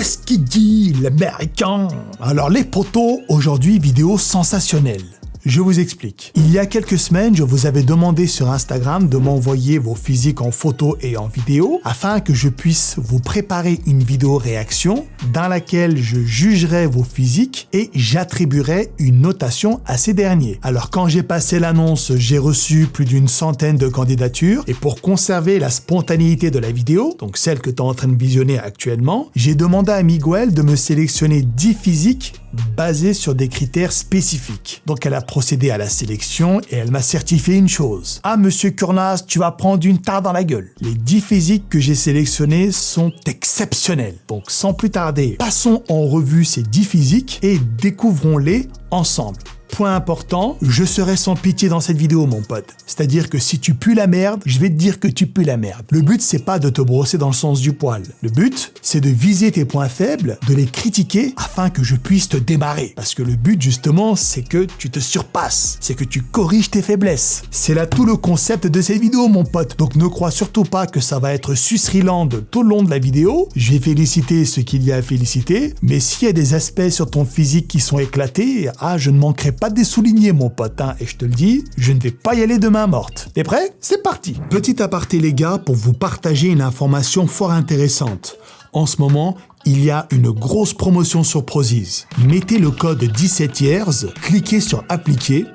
Qu'est-ce qu'il dit, l'américain? Alors les potos, aujourd'hui, vidéo sensationnelle. Je vous explique. Il y a quelques semaines, je vous avais demandé sur Instagram de m'envoyer vos physiques en photo et en vidéo afin que je puisse vous préparer une vidéo réaction dans laquelle je jugerai vos physiques et j'attribuerai une notation à ces derniers. Alors quand j'ai passé l'annonce, j'ai reçu plus d'une centaine de candidatures et pour conserver la spontanéité de la vidéo, donc celle que tu es en train de visionner actuellement, j'ai demandé à Miguel de me sélectionner 10 physiques basés sur des critères spécifiques. Donc elle a procédé à la sélection et elle m'a certifié une chose. Ah monsieur Kurnaz, tu vas prendre une tarte dans la gueule. Les 10 physiques que j'ai sélectionnés sont exceptionnels. Donc sans plus tarder, passons en revue ces 10 physiques et découvrons-les ensemble. Point important, je serai sans pitié dans cette vidéo mon pote. C'est-à-dire que si tu pues la merde, je vais te dire que tu pues la merde. Le but c'est pas de te brosser dans le sens du poil. Le but c'est de viser tes points faibles, de les critiquer afin que je puisse te démarrer. Parce que le but justement c'est que tu te surpasses, c'est que tu corriges tes faiblesses. C'est là tout le concept de cette vidéo mon pote. Donc ne crois surtout pas que ça va être sucrilent tout le long de la vidéo. Je vais féliciter ce qu'il y a à féliciter, mais s'il y a des aspects sur ton physique qui sont éclatés, je ne manquerai pas de les souligner mon pote, et je te le dis, je ne vais pas y aller de main morte. T'es prêt? C'est parti. Petit aparté les gars pour vous partager une information fort intéressante. En ce moment, il y a une grosse promotion sur Prozis. Mettez le code 17years, cliquez sur appliquer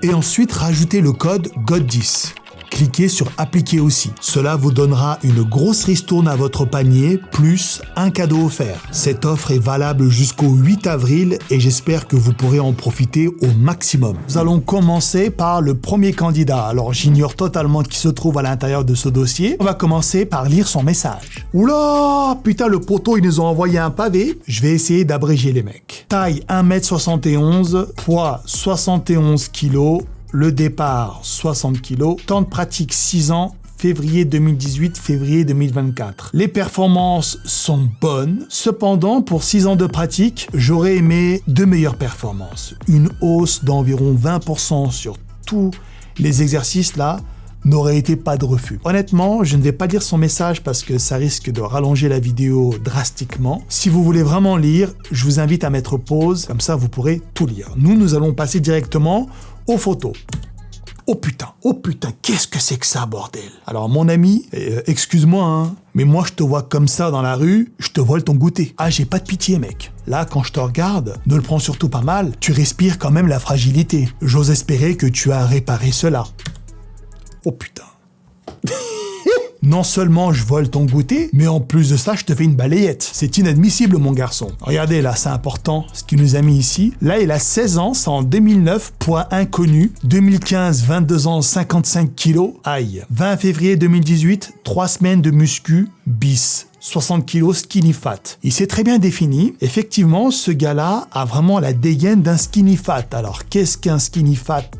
et ensuite rajoutez le code GOD10. Cliquez sur appliquer aussi. Cela vous donnera une grosse ristourne à votre panier, plus un cadeau offert. Cette offre est valable jusqu'au 8 avril et j'espère que vous pourrez en profiter au maximum. Nous allons commencer par le premier candidat. Alors j'ignore totalement qui se trouve à l'intérieur de ce dossier. On va commencer par lire son message. Oula, putain le poteau, ils nous ont envoyé un pavé. Je vais essayer d'abréger les mecs. Taille 1m71, poids 71 kg. Le départ, 60 kg. Temps de pratique, 6 ans. Février 2018, février 2024. Les performances sont bonnes. Cependant, pour 6 ans de pratique, j'aurais aimé de meilleures performances. Une hausse d'environ 20% sur tous les exercices là n'aurait été pas de refus. Honnêtement, je ne vais pas lire son message parce que ça risque de rallonger la vidéo drastiquement. Si vous voulez vraiment lire, je vous invite à mettre pause, comme ça vous pourrez tout lire. Nous allons passer directement aux photos. Oh putain, qu'est-ce que c'est que ça, bordel? Alors mon ami, excuse-moi, mais moi je te vois comme ça dans la rue, je te vole ton goûter. Ah, j'ai pas de pitié, mec. Là, quand je te regarde, ne le prends surtout pas mal, tu respires quand même la fragilité. J'ose espérer que tu as réparé cela. Oh putain. Non seulement je vole ton goûter, mais en plus de ça, je te fais une balayette. C'est inadmissible, mon garçon. Regardez, là, c'est important, ce qu'il nous a mis ici. Là, il a 16 ans, c'est en 2009, poids inconnu. 2015, 22 ans, 55 kilos. Aïe. 20 février 2018, 3 semaines de muscu, bis. 60 kilos skinny fat. Il s'est très bien défini. Effectivement, ce gars-là a vraiment la dégaine d'un skinny fat. Alors, qu'est-ce qu'un skinny fat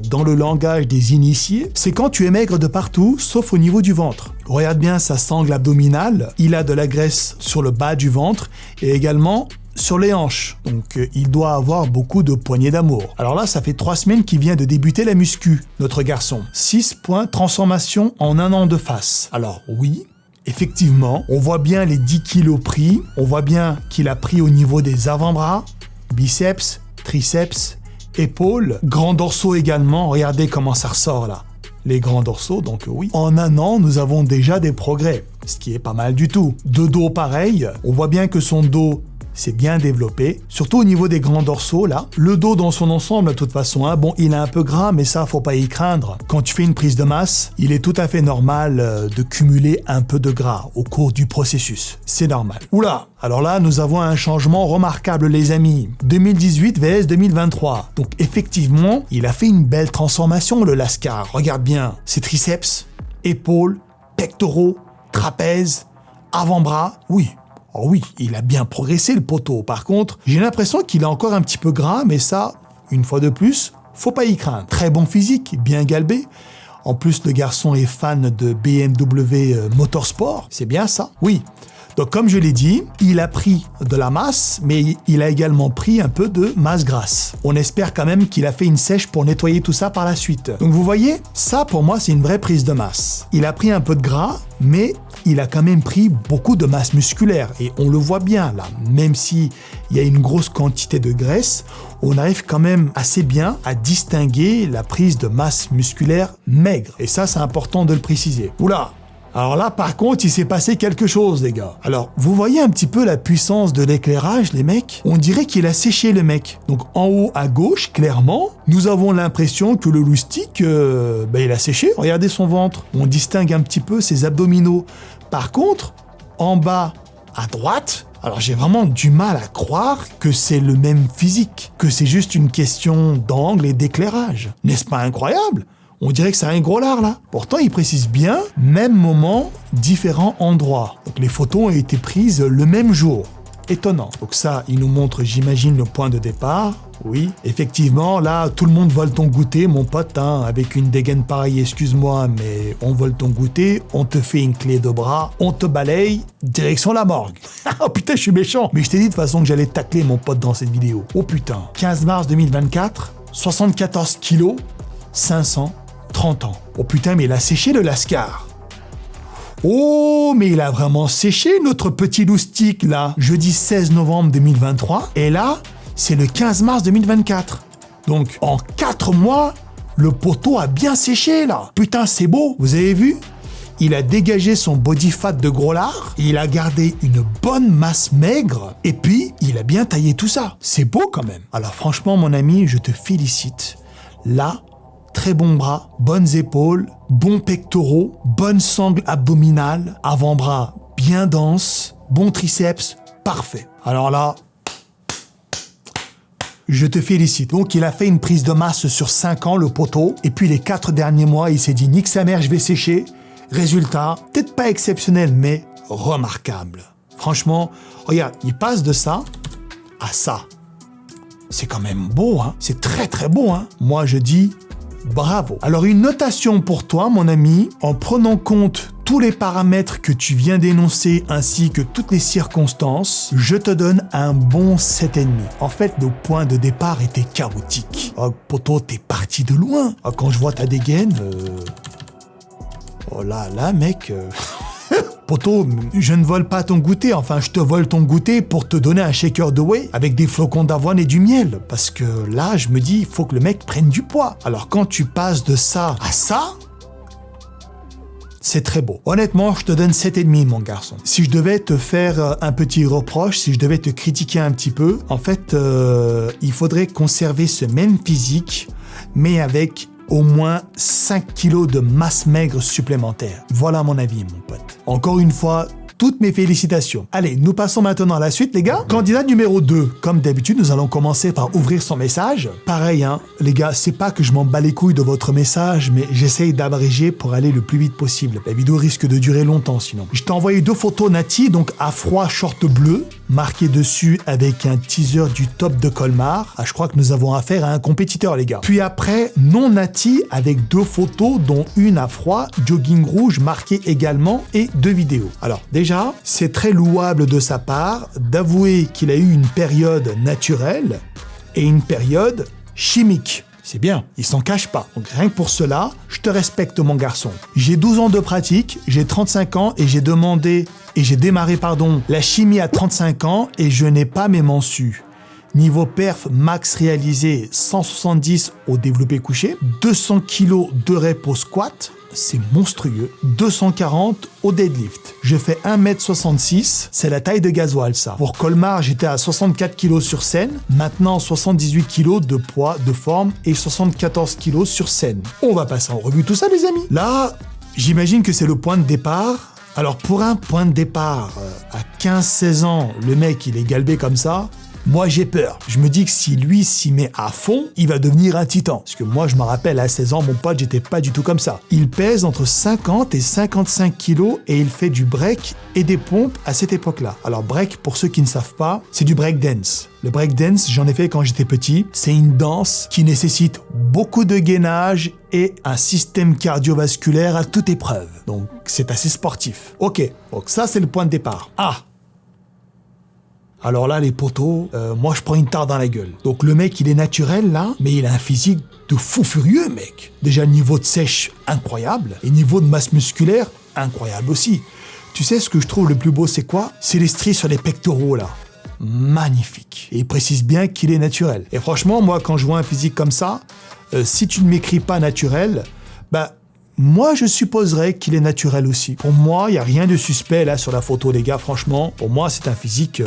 dans le langage des initiés? C'est quand tu es maigre de partout, sauf au niveau du ventre. Regarde bien sa sangle abdominale. Il a de la graisse sur le bas du ventre et également sur les hanches. Donc, il doit avoir beaucoup de poignées d'amour. Alors là, ça fait 3 semaines qu'il vient de débuter la muscu, notre garçon. 6 points, transformation en 1 an de face. Alors, oui, effectivement, on voit bien les 10 kilos pris, on voit bien qu'il a pris au niveau des avant-bras, biceps, triceps, épaules, grands dorsaux également, regardez comment ça ressort là, les grands dorsaux, donc oui. En 1 an, nous avons déjà des progrès, ce qui est pas mal du tout. De dos pareil, on voit bien que son dos c'est bien développé, surtout au niveau des grands dorsaux là. Le dos dans son ensemble de toute façon, bon il est un peu gras mais ça faut pas y craindre. Quand tu fais une prise de masse, il est tout à fait normal de cumuler un peu de gras au cours du processus, c'est normal. Oula, alors là nous avons un changement remarquable les amis, 2018 vs 2023. Donc effectivement, il a fait une belle transformation le Lascar, regarde bien, ses triceps, épaules, pectoraux, trapèzes, avant-bras, oui. Oh oui, il a bien progressé le poteau. Par contre, j'ai l'impression qu'il est encore un petit peu gras, mais ça, une fois de plus, faut pas y craindre. Très bon physique, bien galbé. En plus, le garçon est fan de BMW Motorsport, c'est bien ça? Oui. Donc comme je l'ai dit, il a pris de la masse, mais il a également pris un peu de masse grasse. On espère quand même qu'il a fait une sèche pour nettoyer tout ça par la suite. Donc vous voyez, ça pour moi c'est une vraie prise de masse. Il a pris un peu de gras, mais il a quand même pris beaucoup de masse musculaire. Et on le voit bien là, même s'il y a une grosse quantité de graisse, on arrive quand même assez bien à distinguer la prise de masse musculaire maigre. Et ça, c'est important de le préciser. Oula! Alors là, par contre, il s'est passé quelque chose, les gars. Alors, vous voyez un petit peu la puissance de l'éclairage, les mecs? On dirait qu'il a séché, le mec. Donc, en haut à gauche, clairement, nous avons l'impression que le loustic, il a séché. Regardez son ventre. On distingue un petit peu ses abdominaux. Par contre, en bas à droite, alors j'ai vraiment du mal à croire que c'est le même physique, que c'est juste une question d'angle et d'éclairage. N'est-ce pas incroyable? On dirait que c'est un gros lard là. Pourtant, il précise bien, même moment, différents endroits. Donc les photos ont été prises le même jour. Étonnant. Donc ça, il nous montre, j'imagine, le point de départ. Oui, effectivement, là, tout le monde vole ton goûter, mon pote, hein, avec une dégaine pareille, excuse-moi, mais on vole ton goûter, on te fait une clé de bras, on te balaye, direction la morgue. Oh putain, je suis méchant. Mais je t'ai dit de toute façon que j'allais tacler mon pote dans cette vidéo. Oh putain. 15 mars 2024, 74 kilos, 530 ans. Oh putain, mais il a séché le lascar. Oh, mais il a vraiment séché notre petit loustic là. Jeudi 16 novembre 2023. Et là, c'est le 15 mars 2024. Donc, en 4 mois, le poteau a bien séché là. Putain, c'est beau. Vous avez vu? Il a dégagé son body fat de gros lard, il a gardé une bonne masse maigre, et puis il a bien taillé tout ça. C'est beau quand même. Alors franchement, mon ami, je te félicite. Là, très bon bras, bonnes épaules, bons pectoraux, bonne sangle abdominale, avant-bras bien dense, bon triceps, parfait. Alors là, je te félicite. Donc, il a fait une prise de masse sur 5 ans, le poteau, et puis les 4 derniers mois, il s'est dit, nique sa mère, je vais sécher. Résultat, peut-être pas exceptionnel, mais remarquable. Franchement, regarde, il passe de ça à ça. C'est quand même beau, hein. C'est très très beau, hein. Moi, je dis bravo. Alors, une notation pour toi, mon ami, en prenant compte tous les paramètres que tu viens d'énoncer ainsi que toutes les circonstances, je te donne un bon 7,5. En fait, le point de départ était chaotique. Oh, poteau, t'es parti de loin. Oh, quand je vois ta dégaine... Oh là, mec... Poto, je ne vole pas ton goûter, enfin je te vole ton goûter pour te donner un shaker de whey avec des flocons d'avoine et du miel. Parce que là, je me dis, il faut que le mec prenne du poids. Alors quand tu passes de ça à ça, c'est très beau. Honnêtement, je te donne 7,5, mon garçon. Si je devais te faire un petit reproche, si je devais te critiquer un petit peu, en fait, il faudrait conserver ce même physique, mais avec au moins 5 kilos de masse maigre supplémentaire. Voilà mon avis, mon pote. Encore une fois, toutes mes félicitations. Allez, nous passons maintenant à la suite, les gars. Candidat numéro 2. Comme d'habitude, nous allons commencer par ouvrir son message. Pareil, hein, les gars, c'est pas que je m'en bats les couilles de votre message, mais j'essaye d'abréger pour aller le plus vite possible. La vidéo risque de durer longtemps sinon. Je t'ai envoyé 2 photos Nati, donc à froid short bleu, marqué dessus avec un teaser du top de Colmar. Ah, je crois que nous avons affaire à un compétiteur, les gars. Puis après, non Nati avec 2 photos, dont une à froid, jogging rouge marqué également, et 2 vidéos. Alors, déjà, c'est très louable de sa part d'avouer qu'il a eu une période naturelle et une période chimique. C'est bien, il s'en cache pas. Donc rien que pour cela, je te respecte, mon garçon. J'ai 12 ans de pratique, j'ai 35 ans et j'ai démarré la chimie à 35 ans et je n'ai pas mes mensus. Niveau perf max réalisé 170 au développé couché, 200 kg de rep au squat, c'est monstrueux, 240 au deadlift. Je fais 1m66, c'est la taille de gasoil ça. Pour Colmar, j'étais à 64 kg sur scène, maintenant 78 kg de poids, de forme et 74 kg sur scène. On va passer en revue tout ça, les amis. Là, j'imagine que c'est le point de départ. Alors pour un point de départ, à 15-16 ans, le mec il est galbé comme ça, moi j'ai peur. Je me dis que si lui s'y met à fond, il va devenir un titan. Parce que moi je me rappelle à 16 ans, mon pote, j'étais pas du tout comme ça. Il pèse entre 50 et 55 kilos et il fait du break et des pompes à cette époque-là. Alors break, pour ceux qui ne savent pas, c'est du break dance. Le break dance, j'en ai fait quand j'étais petit. C'est une danse qui nécessite beaucoup de gainage et un système cardiovasculaire à toute épreuve. Donc c'est assez sportif. Ok, donc ça c'est le point de départ. Ah, alors là, les potos, moi je prends une tarte dans la gueule. Donc le mec, il est naturel là, mais il a un physique de fou furieux, mec. Déjà, niveau de sèche, incroyable. Et niveau de masse musculaire, incroyable aussi. Tu sais ce que je trouve le plus beau, c'est quoi? C'est les stries sur les pectoraux, là. Magnifique. Et il précise bien qu'il est naturel. Et franchement, moi, quand je vois un physique comme ça, si tu ne m'écris pas naturel, moi, je supposerais qu'il est naturel aussi. Pour moi, il n'y a rien de suspect là sur la photo, les gars. Franchement, pour moi, c'est un physique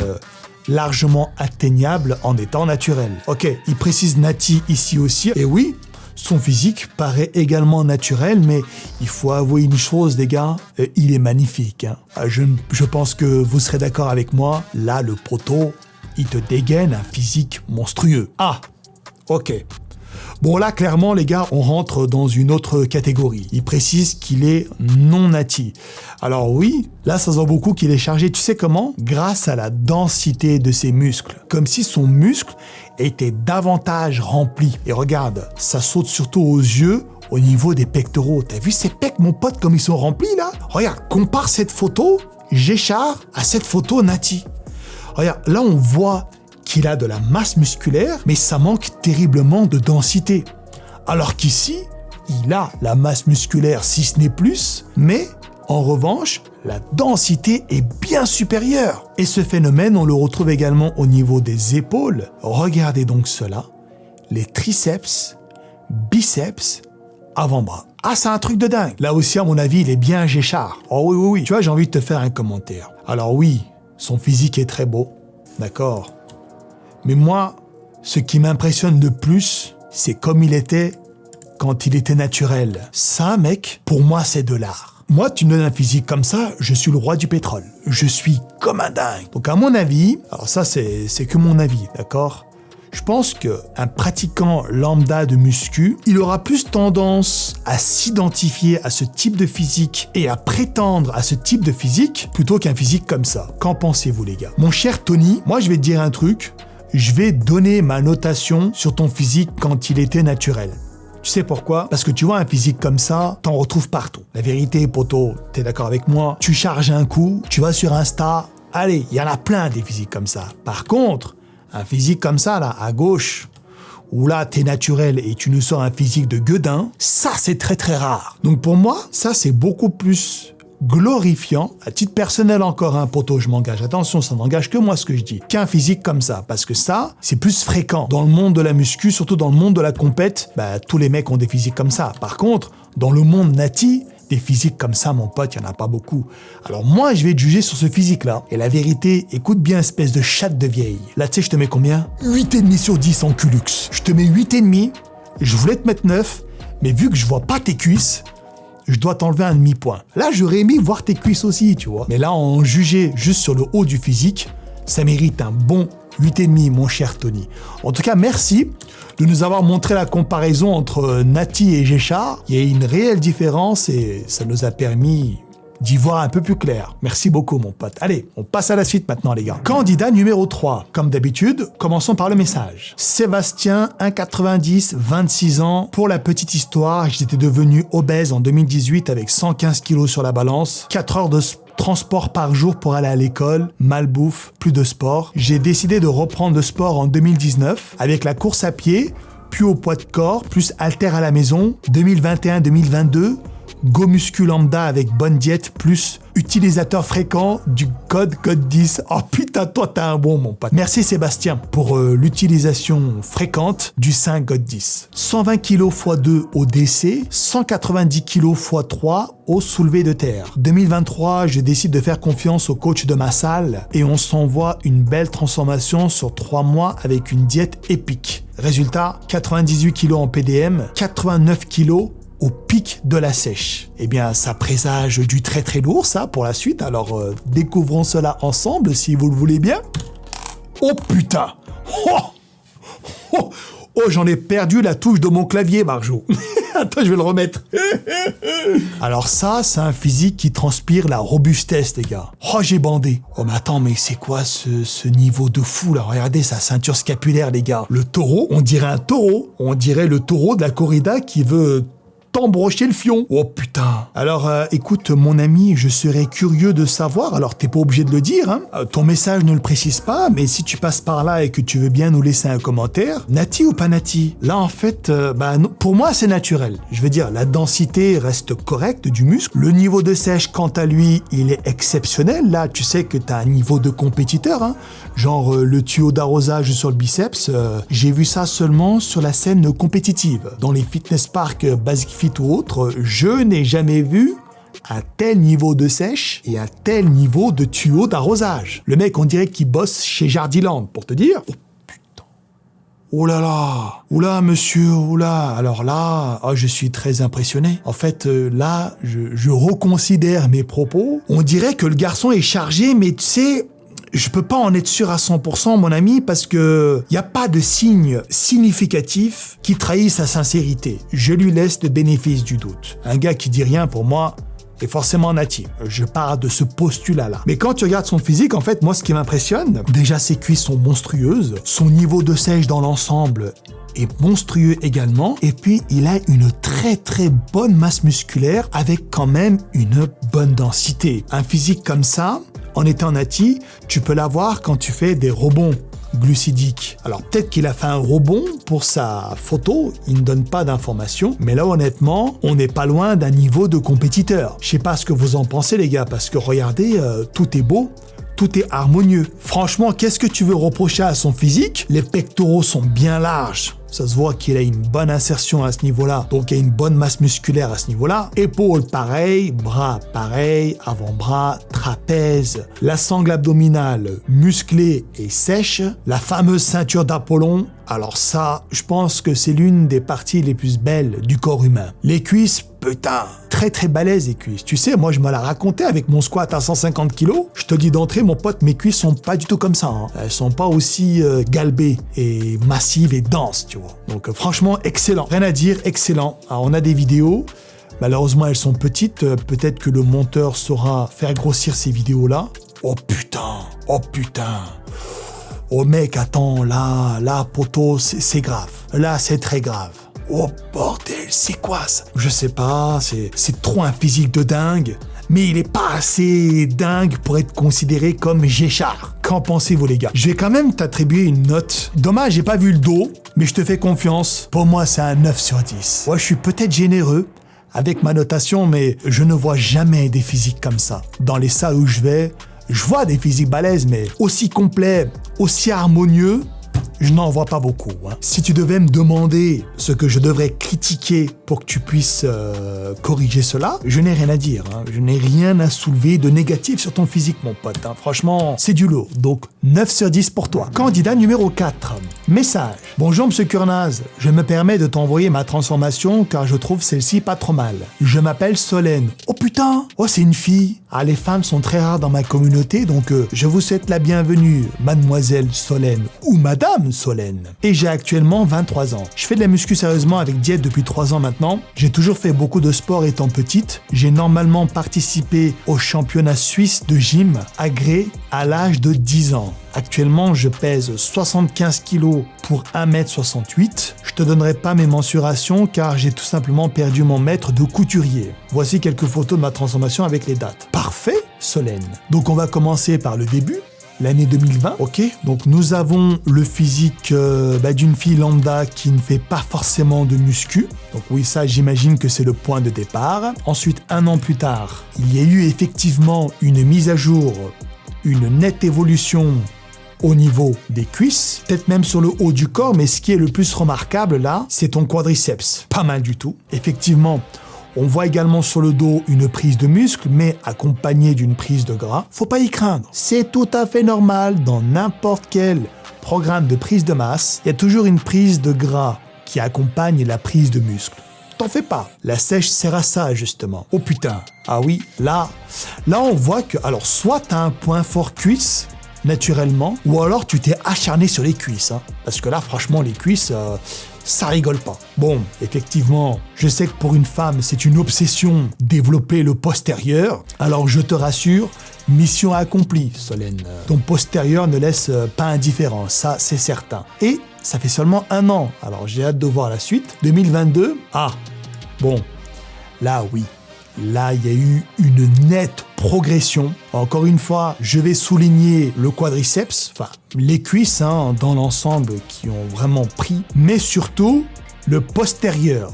largement atteignable en étant naturel. Ok, il précise Nati ici aussi. Et oui, son physique paraît également naturel, mais il faut avouer une chose, les gars, il est magnifique. Hein. Je pense que vous serez d'accord avec moi. Là, le poteau, il te dégaine un physique monstrueux. Ah, ok. Bon là, clairement, les gars, on rentre dans une autre catégorie. Il précise qu'il est non nati. Alors oui, là, ça se voit beaucoup qu'il est chargé. Tu sais comment? Grâce à la densité de ses muscles. Comme si son muscle était davantage rempli. Et regarde, ça saute surtout aux yeux au niveau des pectoraux. T'as vu ces pecs, mon pote, comme ils sont remplis là? Regarde, compare cette photo Géchard à cette photo Nati. Regarde, là, on voit qu'il a de la masse musculaire, mais ça manque terriblement de densité. Alors qu'ici, il a la masse musculaire, si ce n'est plus, mais en revanche, la densité est bien supérieure. Et ce phénomène, on le retrouve également au niveau des épaules. Regardez donc cela, les triceps, biceps, avant-bras. Ah, c'est un truc de dingue. Là aussi, à mon avis, il est bien Géchard. Oh oui, oui, oui. Tu vois, j'ai envie de te faire un commentaire. Alors oui, son physique est très beau, d'accord. Mais moi, ce qui m'impressionne le plus, c'est comme il était quand il était naturel. Ça, mec, pour moi, c'est de l'art. Moi, tu me donnes un physique comme ça, je suis le roi du pétrole. Je suis comme un dingue. Donc à mon avis, alors ça, c'est que mon avis, d'accord? Je pense qu'un pratiquant lambda de muscu, il aura plus tendance à s'identifier à ce type de physique et à prétendre à ce type de physique plutôt qu'un physique comme ça. Qu'en pensez-vous, les gars? Mon cher Tony, moi, je vais te dire un truc. Je vais donner ma notation sur ton physique quand il était naturel. Tu sais pourquoi? Parce que tu vois un physique comme ça, t'en retrouves partout. La vérité, poto, t'es d'accord avec moi? Tu charges un coup, tu vas sur Insta, allez, il y en a plein des physiques comme ça. Par contre, un physique comme ça, là, à gauche, où là, t'es naturel et tu nous sors un physique de gueudin, ça, c'est très très rare. Donc pour moi, ça, c'est beaucoup plus glorifiant, à titre personnel encore, un poteau, je m'engage. Attention, ça n'engage que moi ce que je dis. Qu'un physique comme ça, parce que ça, c'est plus fréquent. Dans le monde de la muscu, surtout dans le monde de la compète, tous les mecs ont des physiques comme ça. Par contre, dans le monde nati, des physiques comme ça, mon pote, il n'y en a pas beaucoup. Alors moi, je vais te juger sur ce physique-là. Et la vérité, écoute bien, espèce de chatte de vieille. Là, tu sais, je te mets combien? 8,5 sur 10 en Culux. Je te mets 8,5. Je voulais te mettre 9, mais vu que je vois pas tes cuisses, je dois t'enlever un demi-point. Là, j'aurais aimé voir tes cuisses aussi, tu vois. Mais là, en juger juste sur le haut du physique, ça mérite un bon 8,5, mon cher Tony. En tout cas, merci de nous avoir montré la comparaison entre Nati et Géchard. Il y a une réelle différence et ça nous a permis d'y voir un peu plus clair. Merci beaucoup, mon pote. Allez, on passe à la suite maintenant, les gars. Candidat numéro 3. Comme d'habitude, commençons par le message. Sébastien, 1,90, 26 ans. Pour la petite histoire, j'étais devenu obèse en 2018 avec 115 kilos sur la balance, 4 heures de transport par jour pour aller à l'école, malbouffe, plus de sport. J'ai décidé de reprendre le sport en 2019 avec la course à pied, puis au poids de corps, plus haltère à la maison. 2021-2022, Go Muscu Lambda avec bonne diète, plus utilisateur fréquent du code 10. Oh putain, toi t'as un bon, mon pote. Merci Sébastien pour l'utilisation fréquente du 5 God 10. 120 kg x 2 au DC, 190 kg x 3 au soulevé de terre. 2023, je décide de faire confiance au coach de ma salle et on s'envoie une belle transformation sur 3 mois avec une diète épique. Résultat, 98 kg en PDM, 89 kg au pic de la sèche. Eh bien, ça présage du très très lourd, ça, pour la suite. Alors, découvrons cela ensemble, si vous le voulez bien. Oh putain! Oh, j'en ai perdu la touche de mon clavier, Marjo. Attends, je vais le remettre. Alors ça, c'est un physique qui transpire la robustesse, les gars. Oh, j'ai bandé. Oh, mais attends, mais c'est quoi ce niveau de fou, là? Regardez sa ceinture scapulaire, les gars. Le taureau, on dirait un taureau. On dirait le taureau de la corrida qui veut temps brocher le fion. Oh putain. Alors écoute mon ami, je serais curieux de savoir, alors t'es pas obligé de le dire, hein. Ton message ne le précise pas, mais si tu passes par là et que tu veux bien nous laisser un commentaire, nati ou pas nati? Là en fait, non, pour moi c'est naturel. Je veux dire, la densité reste correcte du muscle. Le niveau de sèche, quant à lui, il est exceptionnel. Là, tu sais que t'as un niveau de compétiteur, hein. Genre le tuyau d'arrosage sur le biceps, j'ai vu ça seulement sur la scène compétitive. Dans les fitness parks Basic Fit ou autres, je n'ai jamais vu un tel niveau de sèche et un tel niveau de tuyau d'arrosage. Le mec, on dirait qu'il bosse chez Jardiland, pour te dire. Oh putain. Oh là là. Oula monsieur, oula. Alors là, je suis très impressionné. En fait, là, je reconsidère mes propos. On dirait que le garçon est chargé, mais tu sais... Je peux pas en être sûr à 100%, mon ami, parce que y a pas de signe significatif qui trahisse sa sincérité. Je lui laisse le bénéfice du doute. Un gars qui dit rien, pour moi, est forcément natif. Je pars de ce postulat-là. Mais quand tu regardes son physique, en fait, moi, ce qui m'impressionne, déjà, ses cuisses sont monstrueuses, son niveau de sèche dans l'ensemble est monstrueux également, et puis il a une très très bonne masse musculaire avec quand même une bonne densité. Un physique comme ça, en étant nati, tu peux l'avoir quand tu fais des rebonds glucidiques. Alors peut-être qu'il a fait un rebond pour sa photo, il ne donne pas d'informations, mais là honnêtement, on n'est pas loin d'un niveau de compétiteur. Je sais pas ce que vous en pensez les gars, parce que regardez, tout est beau, tout est harmonieux. Franchement, qu'est-ce que tu veux reprocher à son physique? Les pectoraux sont bien larges. Ça se voit qu'il a une bonne insertion à ce niveau-là, donc il y a une bonne masse musculaire à ce niveau-là. Épaules pareil, bras pareil, avant-bras, trapèze, la sangle abdominale musclée et sèche, la fameuse ceinture d'Apollon. Alors ça, je pense que c'est l'une des parties les plus belles du corps humain. Les cuisses, putain, très très balèzes les cuisses. Tu sais, moi je me la racontais avec mon squat à 150 kg. Je te dis d'entrée, mon pote, mes cuisses sont pas du tout comme ça. Hein. Elles sont pas aussi galbées et massives et denses, tu vois. Donc franchement, excellent. Rien à dire, excellent. Alors, on a des vidéos. Malheureusement, elles sont petites. Peut-être que le monteur saura faire grossir ces vidéos-là. Oh putain, oh putain. Oh mec, attends, là, poteau, c'est grave. Là, c'est très grave. Oh bordel, c'est quoi ça? Je sais pas, c'est trop un physique de dingue, mais il est pas assez dingue pour être considéré comme Géchard. Qu'en pensez-vous les gars? Je vais quand même t'attribuer une note. Dommage, j'ai pas vu le dos, mais je te fais confiance. Pour moi, c'est un 9 sur 10. Ouais, je suis peut-être généreux avec ma notation, mais je ne vois jamais des physiques comme ça. Dans les salles où je vais, je vois des physiques balèzes, mais aussi complets, aussi harmonieux, je n'en vois pas beaucoup. Hein. Si tu devais me demander ce que je devrais critiquer pour que tu puisses corriger cela, je n'ai rien à dire. Hein. Je n'ai rien à soulever de négatif sur ton physique, mon pote. Hein. Franchement, c'est du lourd. Donc, 9 sur 10 pour toi. Candidat numéro 4. Message. Bonjour, monsieur Kurnaz. Je me permets de t'envoyer ma transformation car je trouve celle-ci pas trop mal. Je m'appelle Solène. Oh putain! Oh, c'est une fille. Ah, les femmes sont très rares dans ma communauté, donc je vous souhaite la bienvenue, mademoiselle Solène ou madame Solène. Et j'ai actuellement 23 ans. Je fais de la muscu sérieusement avec diète depuis 3 ans maintenant. J'ai toujours fait beaucoup de sport étant petite. J'ai normalement participé au championnat suisse de gym agréé à l'âge de 10 ans. Actuellement, je pèse 75 kg pour 1m68. Je te donnerai pas mes mensurations car j'ai tout simplement perdu mon maître de couturier. Voici quelques photos de ma transformation avec les dates. Parfait, Solène. Donc on va commencer par le début. L'année 2020, ok. Donc nous avons le physique d'une fille lambda qui ne fait pas forcément de muscu. Donc oui, ça j'imagine que c'est le point de départ. Ensuite, 1 an plus tard, il y a eu effectivement une mise à jour, une nette évolution au niveau des cuisses, peut-être même sur le haut du corps, mais ce qui est le plus remarquable là, c'est ton quadriceps. Pas mal du tout. Effectivement, on voit également sur le dos une prise de muscle, mais accompagnée d'une prise de gras. Faut pas y craindre. C'est tout à fait normal dans n'importe quel programme de prise de masse. Il y a toujours une prise de gras qui accompagne la prise de muscle. T'en fais pas. La sèche sert à ça, justement. Oh putain. Ah oui, là on voit que, alors, soit t'as un point fort cuisse, naturellement, ou alors tu t'es acharné sur les cuisses. Hein, parce que là, franchement, les cuisses... ça rigole pas. Bon, effectivement, je sais que pour une femme, c'est une obsession développer le postérieur. Alors je te rassure, mission accomplie, Solène. Ton postérieur ne laisse pas indifférent, ça c'est certain. Et ça fait seulement 1 an, alors j'ai hâte de voir la suite. 2022, bon, Là, oui. Là, il y a eu une nette progression. Encore une fois, je vais souligner le quadriceps, enfin les cuisses dans l'ensemble qui ont vraiment pris, mais surtout le postérieur.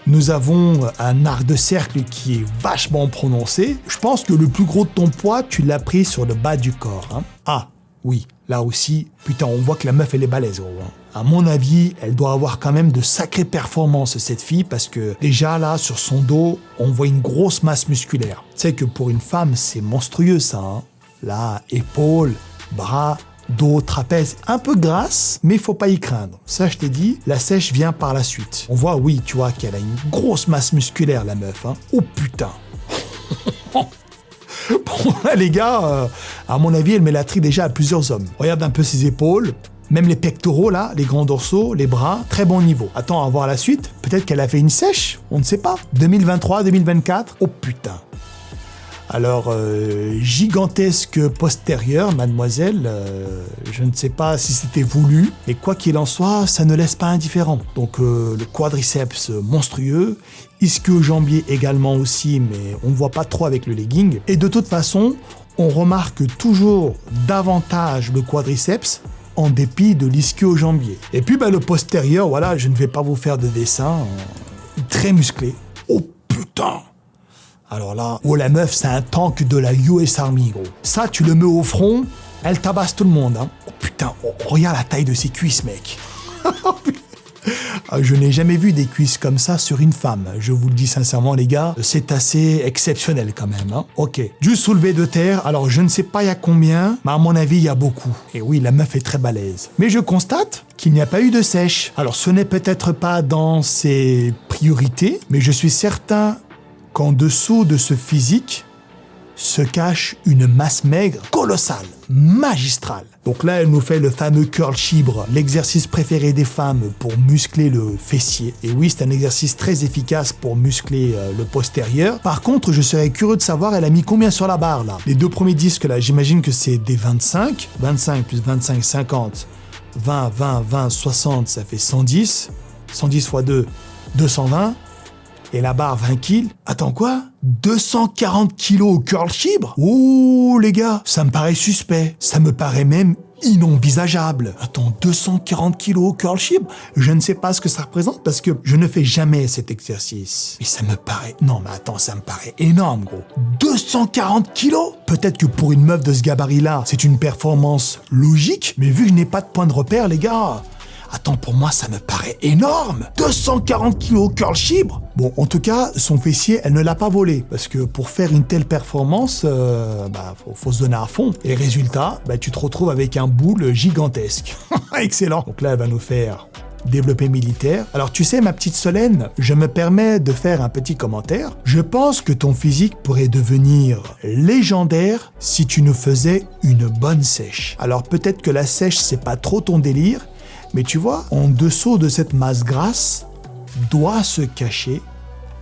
Nous avons un arc de cercle qui est vachement prononcé. Je pense que le plus gros de ton poids, tu l'as pris sur le bas du corps. Ah, oui, là aussi, putain, on voit que la meuf, elle est balèze, gros. À mon avis, elle doit avoir quand même de sacrées performances, cette fille, parce que déjà, là, sur son dos, on voit une grosse masse musculaire. Tu sais que pour une femme, c'est monstrueux, ça. Là, épaules, bras, dos, trapèze, un peu grasse, mais il faut pas y craindre. Ça, je t'ai dit, la sèche vient par la suite. On voit, oui, tu vois, qu'elle a une grosse masse musculaire, la meuf. Oh putain. Bon, là, les gars, à mon avis, elle met la tri déjà à plusieurs hommes. Regarde un peu ses épaules, même les pectoraux, là, les grands dorsaux, les bras, très bon niveau. Attends, à voir la suite. Peut-être qu'elle a fait une sèche, on ne sait pas. 2023, 2024, oh putain. Alors, gigantesque postérieur, mademoiselle, je ne sais pas si c'était voulu, mais quoi qu'il en soit, ça ne laisse pas indifférent. Donc, le quadriceps monstrueux, ischio-jambier également aussi, mais on ne voit pas trop avec le legging. Et de toute façon, on remarque toujours davantage le quadriceps en dépit de l'ischio-jambier. Et puis, le postérieur, voilà, je ne vais pas vous faire de dessin, très musclé. Oh putain! Alors là, oh la meuf, c'est un tank de la US Army, gros. Ça, tu le mets au front, elle tabasse tout le monde. Oh putain, regarde la taille de ses cuisses, mec. Je n'ai jamais vu des cuisses comme ça sur une femme. Je vous le dis sincèrement, les gars, c'est assez exceptionnel quand même. Ok, du soulevé de terre, alors je ne sais pas il y a combien, mais à mon avis, il y a beaucoup. Et oui, la meuf est très balèze. Mais je constate qu'il n'y a pas eu de sèche. Alors ce n'est peut-être pas dans ses priorités, mais je suis certain qu'en dessous de ce physique se cache une masse maigre colossale, magistrale. Donc là, elle nous fait le fameux curl chibre, l'exercice préféré des femmes pour muscler le fessier. Et oui, c'est un exercice très efficace pour muscler le postérieur. Par contre, je serais curieux de savoir, elle a mis combien sur la barre là? Les deux premiers disques là, j'imagine que c'est des 25. 25 plus 25, 50. 20, 20, 20, 60, ça fait 110. 110 x 2, 220. Et la barre 20 kills. Attends quoi? 240 kilos au curl chibre? Oh les gars, ça me paraît suspect. Ça me paraît même inenvisageable. Attends, 240 kilos au curl chibre? Je ne sais pas ce que ça représente parce que je ne fais jamais cet exercice. Mais ça me paraît... Non mais attends, ça me paraît énorme gros. 240 kilos? Peut-être que pour une meuf de ce gabarit-là, c'est une performance logique, mais vu que je n'ai pas de point de repère les gars... Attends, pour moi, ça me paraît énorme. 240 kilos au curl chibre. Bon, en tout cas, son fessier, elle ne l'a pas volé. Parce que pour faire une telle performance, faut se donner à fond. Et résultat, tu te retrouves avec un boule gigantesque. Excellent. Donc là, elle va nous faire développé militaire. Alors tu sais, ma petite Solène, je me permets de faire un petit commentaire. Je pense que ton physique pourrait devenir légendaire si tu nous faisais une bonne sèche. Alors peut-être que la sèche, c'est pas trop ton délire, mais tu vois, en dessous de cette masse grasse, doit se cacher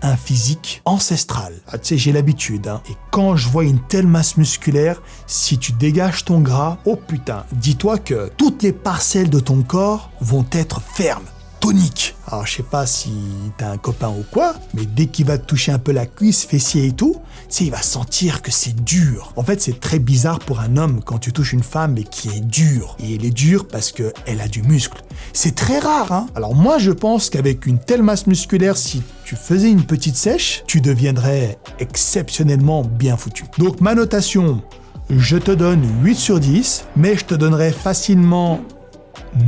un physique ancestral. Ah, tu sais, j'ai l'habitude, Et quand je vois une telle masse musculaire, si tu dégages ton gras, oh putain, dis-toi que toutes les parcelles de ton corps vont être fermes, toniques. Alors, je sais pas si t'as un copain ou quoi, mais dès qu'il va te toucher un peu la cuisse, fessier et tout, tu sais, il va sentir que c'est dur. En fait, c'est très bizarre pour un homme quand tu touches une femme et qui est dure. Et elle est dure parce qu'elle a du muscle. C'est très rare, Alors moi, je pense qu'avec une telle masse musculaire, si tu faisais une petite sèche, tu deviendrais exceptionnellement bien foutu. Donc ma notation, je te donne 8 sur 10, mais je te donnerais facilement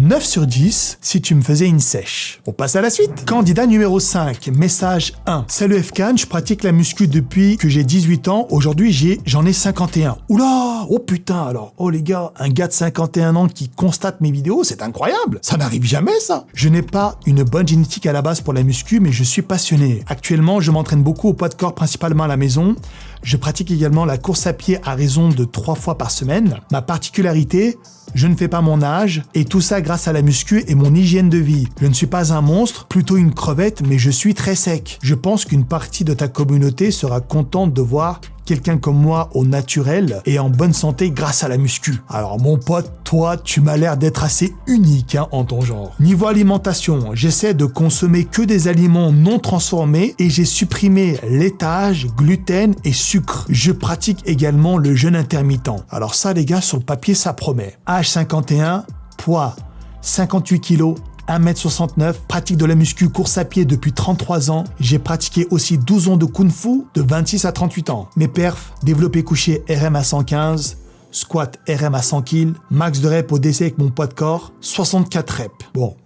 9 sur 10 si tu me faisais une sèche. On passe à la suite. Candidat numéro 5, message 1. Salut Fkan, je pratique la muscu depuis que j'ai 18 ans. Aujourd'hui, j'en ai 51. Oula, oh putain alors. Oh les gars, un gars de 51 ans qui constate mes vidéos, c'est incroyable. Ça n'arrive jamais ça. Je n'ai pas une bonne génétique à la base pour la muscu, mais je suis passionné. Actuellement, je m'entraîne beaucoup au poids de corps, principalement à la maison. Je pratique également la course à pied à raison de 3 fois par semaine. Ma particularité, je ne fais pas mon âge, et tout ça grâce à la muscu et mon hygiène de vie. Je ne suis pas un monstre, plutôt une crevette, mais je suis très sec. Je pense qu'une partie de ta communauté sera contente de voir quelqu'un comme moi au naturel et en bonne santé grâce à la muscu. Alors mon pote, toi, tu m'as l'air d'être assez unique en ton genre. Niveau alimentation, j'essaie de consommer que des aliments non transformés et j'ai supprimé laitage, gluten et sucre. Je pratique également le jeûne intermittent. Alors ça les gars, sur le papier ça promet. Âge 51, poids 58 kg, 1m69, pratique de la muscu, course à pied depuis 33 ans. J'ai pratiqué aussi 12 ans de kung-fu de 26 à 38 ans. Mes perfs, développé couché RM à 115, squat RM à 100 kg, max de reps au décès avec mon poids de corps, 64 reps. Bon.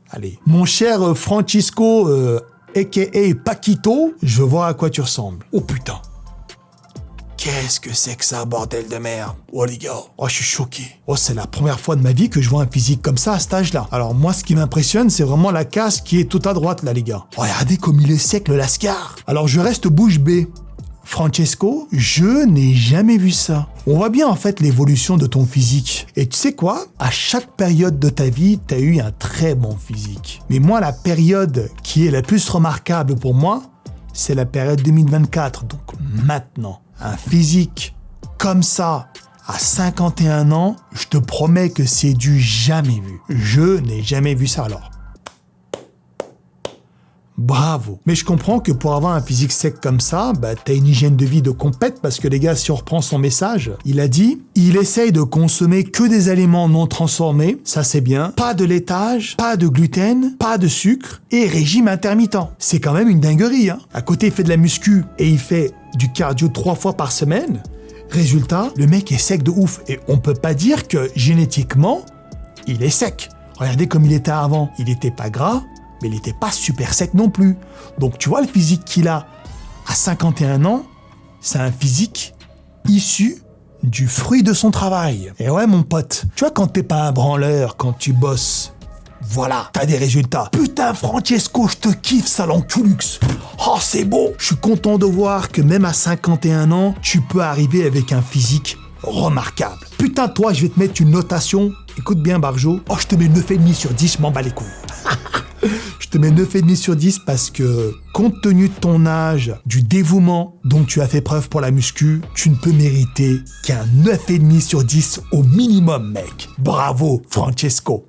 Allez. Mon cher Francisco, a.k.a. Paquito, je veux voir à quoi tu ressembles. Oh putain. Qu'est-ce que c'est que ça, bordel de merde? Oh les gars, je suis choqué. C'est la première fois de ma vie que je vois un physique comme ça à cet âge-là. Alors moi, ce qui m'impressionne, c'est vraiment la casse qui est tout à droite là, les gars. Regardez comme il est sec, le lascar. Alors je reste bouche bée. Francesco, je n'ai jamais vu ça. On voit bien en fait l'évolution de ton physique. Et tu sais quoi? À chaque période de ta vie, tu as eu un très bon physique. Mais moi, la période qui est la plus remarquable pour moi, c'est la période 2024, donc maintenant. Un physique comme ça, à 51 ans, je te promets que c'est du jamais vu. Je n'ai jamais vu ça alors. Bravo. Mais je comprends que pour avoir un physique sec comme ça, t'as une hygiène de vie de compète parce que les gars, si on reprend son message, il a dit, il essaye de consommer que des aliments non transformés, ça c'est bien, pas de laitage, pas de gluten, pas de sucre et régime intermittent. C'est quand même une dinguerie, hein. À côté, il fait de la muscu et il fait du cardio 3 fois par semaine. Résultat, le mec est sec de ouf et on peut pas dire que génétiquement, il est sec. Regardez comme il était avant. Il était pas gras, mais il n'était pas super sec non plus. Donc tu vois le physique qu'il a à 51 ans, c'est un physique issu du fruit de son travail. Et ouais mon pote, tu vois quand t'es pas un branleur, quand tu bosses, voilà, t'as des résultats. Putain Francesco, je te kiffe ça l'enculux. Oh c'est beau. Je suis content de voir que même à 51 ans, tu peux arriver avec un physique remarquable. Putain toi, je vais te mettre une notation. Écoute bien Barjo. Je te mets 9,5 sur 10, je m'en bats les couilles. Je te mets 9,5 sur 10 parce que, compte tenu de ton âge, du dévouement dont tu as fait preuve pour la muscu, tu ne peux mériter qu'un 9,5 sur 10 au minimum, mec. Bravo, Francesco.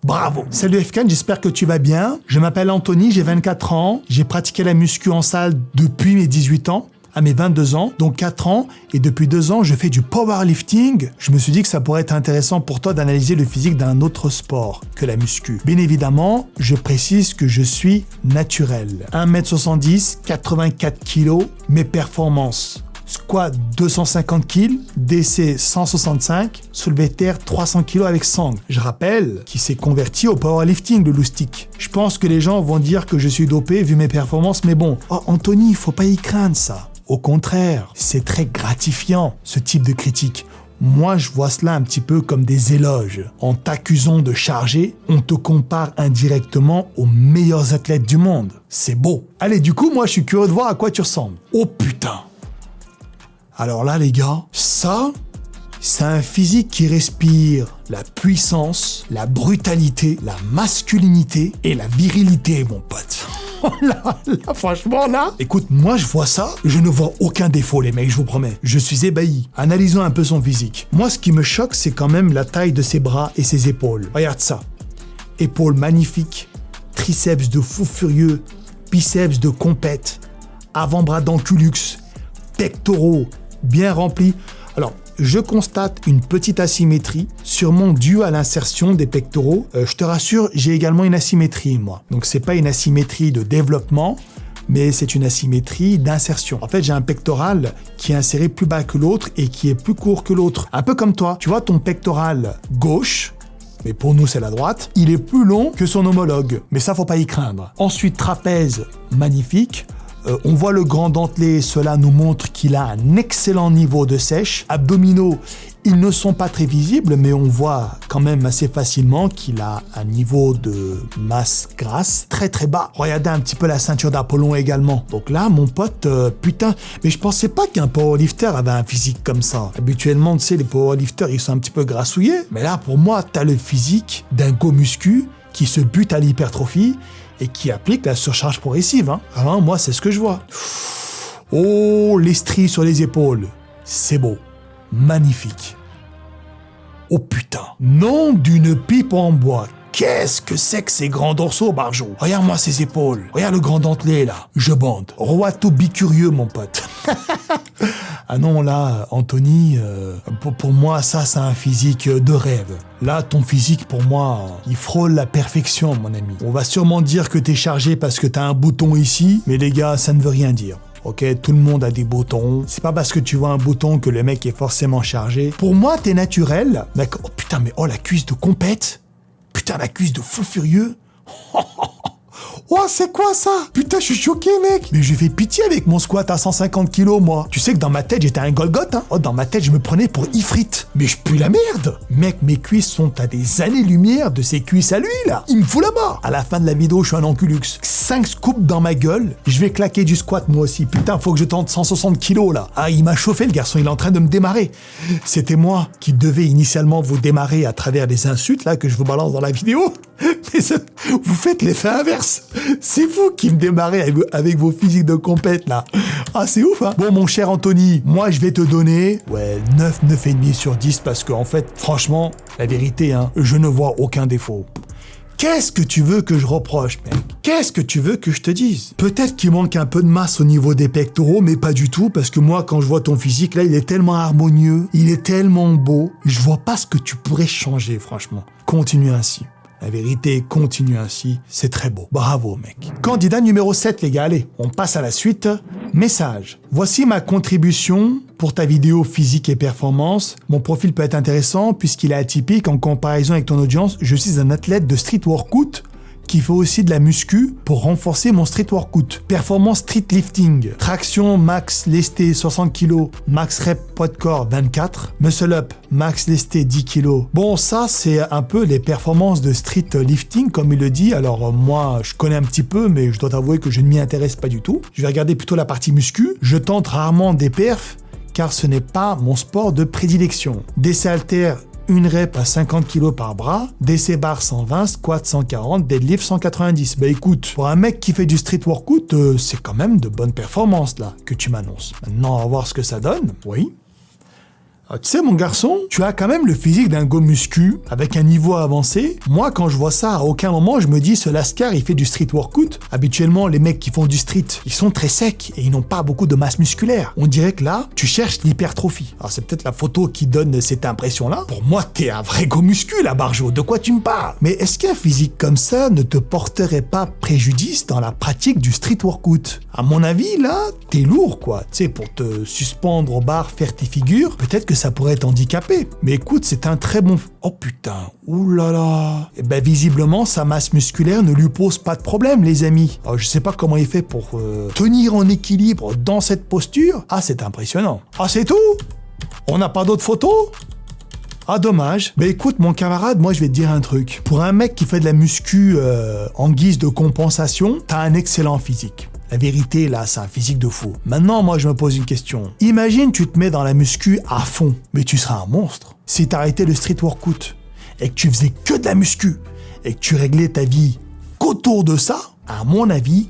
Bravo. Salut FK, j'espère que tu vas bien. Je m'appelle Anthony, j'ai 24 ans. J'ai pratiqué la muscu en salle depuis mes 18 ans. À mes 22 ans, donc 4 ans, et depuis 2 ans, je fais du powerlifting. Je me suis dit que ça pourrait être intéressant pour toi d'analyser le physique d'un autre sport que la muscu. Bien évidemment, je précise que je suis naturel. 1m70, 84 kg, mes performances. Squat 250 kg, DC 165, soulevé de terre 300 kg avec sangle. Je rappelle qu'il s'est converti au powerlifting, le loustic. Je pense que les gens vont dire que je suis dopé vu mes performances, mais bon. Anthony, il faut pas y craindre ça. Au contraire, c'est très gratifiant, ce type de critique. Moi, je vois cela un petit peu comme des éloges. En t'accusant de charger, on te compare indirectement aux meilleurs athlètes du monde. C'est beau. Allez, du coup, moi, je suis curieux de voir à quoi tu ressembles. Oh putain! Alors là, les gars, ça, c'est un physique qui respire la puissance, la brutalité, la masculinité et la virilité, mon pote. Là, franchement, là, écoute, moi, je vois ça, je ne vois aucun défaut, les mecs, je vous promets. Je suis ébahi. Analysons un peu son physique. Moi, ce qui me choque, c'est quand même la taille de ses bras et ses épaules. Regarde ça. Épaules magnifiques, triceps de fou furieux, biceps de compète, avant-bras d'enculux, pectoraux bien remplis. Alors, je constate une petite asymétrie, sûrement due à l'insertion des pectoraux. Je te rassure, j'ai également une asymétrie, moi. Donc, c'est pas une asymétrie de développement, mais c'est une asymétrie d'insertion. En fait, j'ai un pectoral qui est inséré plus bas que l'autre et qui est plus court que l'autre. Un peu comme toi. Tu vois, ton pectoral gauche, mais pour nous, c'est la droite, il est plus long que son homologue. Mais ça, faut pas y craindre. Ensuite, trapèze, magnifique. On voit le grand dentelé, cela nous montre qu'il a un excellent niveau de sèche. Abdominaux, ils ne sont pas très visibles, mais on voit quand même assez facilement qu'il a un niveau de masse grasse très très bas. Regardez un petit peu la ceinture d'Apollon également. Donc là, mon pote, putain, mais je pensais pas qu'un powerlifter avait un physique comme ça. Habituellement, tu sais, les powerlifters, ils sont un petit peu grassouillés. Mais là, pour moi, t'as le physique d'un go muscu qui se bute à l'hypertrophie et qui applique la surcharge progressive. Alors moi, c'est ce que je vois. Oh, les stries sur les épaules. C'est beau. Magnifique. Oh putain. Nom d'une pipe en bois. Qu'est-ce que c'est que ces grands dorsaux, Barjo? Regarde-moi ces épaules. Regarde le grand dentelé, là. Je bande. Roi tout bicurieux, mon pote. Ah non, là, Anthony, pour moi, ça, c'est un physique de rêve. Là, ton physique, pour moi, il frôle la perfection, mon ami. On va sûrement dire que t'es chargé parce que t'as un bouton ici, mais les gars, ça ne veut rien dire. Ok, tout le monde a des boutons. C'est pas parce que tu vois un bouton que le mec est forcément chargé. Pour moi, t'es naturel. Mec, oh putain, mais oh, la cuisse de compète. Putain, la cuisse de fou furieux. Oh, c'est quoi ça? Putain, je suis choqué, mec. Mais je fais pitié avec mon squat à 150 kilos, moi. Tu sais que dans ma tête, j'étais un Golgoth, hein. Oh, dans ma tête, je me prenais pour Ifrit. Mais je pue la merde. Mec, mes cuisses sont à des années-lumière de ces cuisses à lui, là. Il me fout la barre. À la fin de la vidéo, je suis un enculux. 5 scoops dans ma gueule. Je vais claquer du squat, moi aussi. Putain, faut que je tente 160 kilos, là. Ah, il m'a chauffé, le garçon. Il est en train de me démarrer. C'était moi qui devais initialement vous démarrer à travers les insultes, là, que je vous balance dans la vidéo. Mais ça, vous faites l'effet inverse. C'est vous qui me démarrez avec vos physiques de compète, là. Ah, c'est ouf, hein. Bon, mon cher Anthony, moi, je vais te donner, 9,5 sur 10, parce que, en fait, franchement, la vérité, hein, je ne vois aucun défaut. Qu'est-ce que tu veux que je reproche, mec? Qu'est-ce que tu veux que je te dise? Peut-être qu'il manque un peu de masse au niveau des pectoraux, mais pas du tout, parce que moi, quand je vois ton physique, là, il est tellement harmonieux, il est tellement beau, je vois pas ce que tu pourrais changer, franchement. Continue ainsi. La vérité, continue ainsi, c'est très beau. Bravo, mec. Candidat numéro 7, les gars, allez, on passe à la suite. Message. Voici ma contribution pour ta vidéo physique et performance. Mon profil peut être intéressant puisqu'il est atypique en comparaison avec ton audience. Je suis un athlète de street workout qui fait aussi de la muscu pour renforcer mon street workout. Performance street lifting, traction max lesté 60 kg, max rep poids de corps 24, muscle up max lesté 10 kg. Bon, ça c'est un peu les performances de street lifting comme il le dit. Alors moi je connais un petit peu, mais je dois t'avouer que je ne m'y intéresse pas du tout. Je vais regarder plutôt la partie muscu. Je tente rarement des perfs car ce n'est pas mon sport de prédilection. Des haltères, une rep à 50 kg par bras, DC bar 120, squat 140, deadlift 190. Bah écoute, pour un mec qui fait du street workout, c'est quand même de bonnes performances là que tu m'annonces. Maintenant, on va voir ce que ça donne. Oui. Ah, tu sais, mon garçon, tu as quand même le physique d'un go muscu, avec un niveau avancé. Moi, quand je vois ça, à aucun moment, je me dis, ce Lascar, il fait du street workout. Habituellement, les mecs qui font du street, ils sont très secs et ils n'ont pas beaucoup de masse musculaire. On dirait que là, tu cherches l'hypertrophie. Alors, c'est peut-être la photo qui donne cette impression-là. Pour moi, t'es un vrai go muscu, là, Barjo. De quoi tu me parles? Mais est-ce qu'un physique comme ça ne te porterait pas préjudice dans la pratique du street workout? À mon avis, là, t'es lourd, quoi. Tu sais, pour te suspendre au bar, faire tes figures, peut-être que ça pourrait t'handicaper. Mais écoute, c'est un très bon... Oh putain, oulala. Et ben visiblement, sa masse musculaire ne lui pose pas de problème, les amis. Alors, je sais pas comment il fait pour tenir en équilibre dans cette posture. Ah, c'est impressionnant. Ah, c'est tout? On n'a pas d'autres photos? Ah, dommage. Bah écoute, mon camarade, moi je vais te dire un truc. Pour un mec qui fait de la muscu en guise de compensation, t'as un excellent physique. La vérité, là, c'est un physique de fou. Maintenant, moi, je me pose une question. Imagine, tu te mets dans la muscu à fond, mais tu seras un monstre. Si t'arrêtais le street workout et que tu faisais que de la muscu et que tu réglais ta vie qu'autour de ça, à mon avis,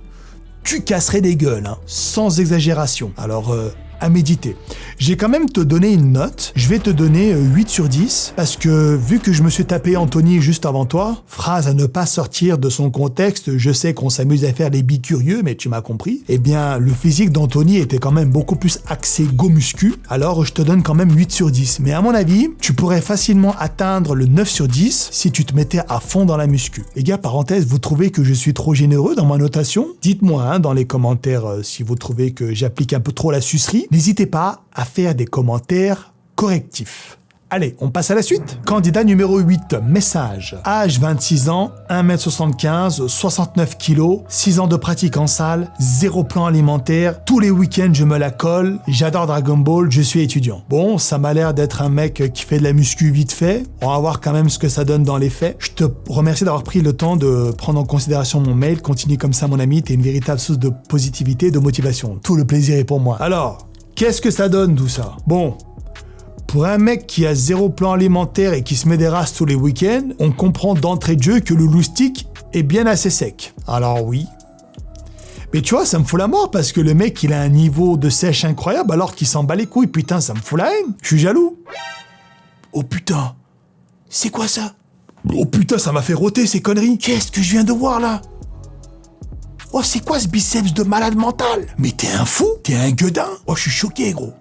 tu casserais des gueules, hein, sans exagération. Alors, à méditer. J'ai quand même te donné une note. Je vais te donner 8 sur 10 parce que vu que je me suis tapé Anthony juste avant toi, phrase à ne pas sortir de son contexte, je sais qu'on s'amuse à faire les bicurieux, mais tu m'as compris. Eh bien, le physique d'Anthony était quand même beaucoup plus axé go muscu, alors je te donne quand même 8 sur 10. Mais à mon avis, tu pourrais facilement atteindre le 9 sur 10 si tu te mettais à fond dans la muscu. Les gars, parenthèse, vous trouvez que je suis trop généreux dans ma notation? Dites-moi hein, dans les commentaires si vous trouvez que j'applique un peu trop la sucerie. N'hésitez pas à faire des commentaires correctifs. Allez, on passe à la suite. Candidat numéro 8, message. Âge 26 ans, 1m75, 69 kg, 6 ans de pratique en salle, 0 plan alimentaire, tous les week-ends je me la colle, j'adore Dragon Ball, je suis étudiant. Bon, ça m'a l'air d'être un mec qui fait de la muscu vite fait, on va voir quand même ce que ça donne dans les faits. Je te remercie d'avoir pris le temps de prendre en considération mon mail, continue comme ça mon ami, t'es une véritable source de positivité et de motivation. Tout le plaisir est pour moi. Alors, qu'est-ce que ça donne tout ça? Bon, pour un mec qui a 0 plan alimentaire et qui se met des races tous les week-ends, on comprend d'entrée de jeu que le loustic est bien assez sec. Alors oui. Mais tu vois, ça me fout la mort parce que le mec, il a un niveau de sèche incroyable alors qu'il s'en bat les couilles. Putain, ça me fout la haine. Je suis jaloux. Oh putain. C'est quoi ça? Oh putain, ça m'a fait rôter ces conneries. Qu'est-ce que je viens de voir là? Oh, c'est quoi ce biceps de malade mental? Mais t'es un fou? T'es un gueudin? Oh, je suis choqué, gros.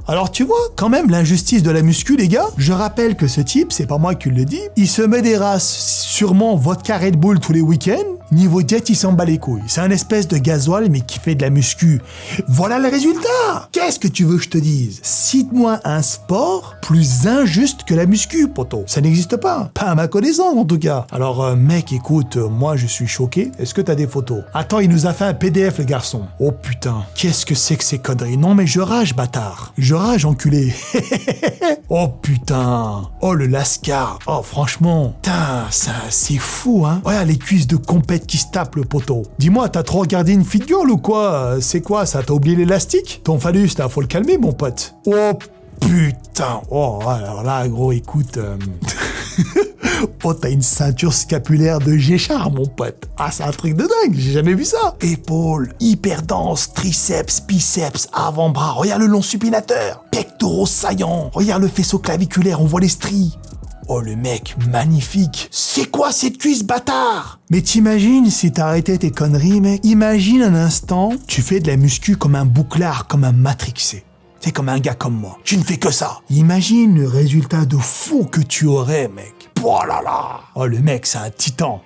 Alors tu vois, quand même, l'injustice de la muscu, les gars. Je rappelle que ce type, c'est pas moi qui le dis, il se met des races, sûrement vodka Red Bull tous les week-ends. Niveau diète, il s'en bat les couilles. C'est un espèce de gasoil, mais qui fait de la muscu. Voilà le résultat. Qu'est-ce que tu veux que je te dise? Cite-moi un sport plus injuste que la muscu, poto. Ça n'existe pas. Pas à ma connaissance, en tout cas. Alors, mec, écoute, moi, je suis choqué. Est-ce que t'as des photos? Attends, il nous a fait un PDF, le garçon. Oh putain, qu'est-ce que c'est que ces conneries? Non, mais je rage, bâtard. Je rage, enculé. Oh putain. Oh, le lascar. Oh, franchement. Putain, ça, c'est fou, hein. Regarde les cuisses de compète qui se tapent, le poteau. Dis-moi, t'as trop regardé une fit girl ou quoi? C'est quoi, ça? T'as oublié l'élastique? Ton phallus, là, faut le calmer, mon pote. Oh putain. Oh, alors là, gros, écoute... Oh, t'as une ceinture scapulaire de Géchard, mon pote. Ah, c'est un truc de dingue, j'ai jamais vu ça. Épaules, hyper dense, triceps, biceps, avant-bras. Regarde le long supinateur. Pectoraux saillants. Regarde le faisceau claviculaire, on voit les stries. Oh, le mec, magnifique. C'est quoi cette cuisse, bâtard? Mais t'imagines si t'arrêtais tes conneries, mec? Imagine un instant, tu fais de la muscu comme un bouclard, comme un matrixé. C'est comme un gars comme moi. Tu ne fais que ça. Imagine le résultat de fou que tu aurais, mec. Oh là là. Oh, le mec, c'est un titan.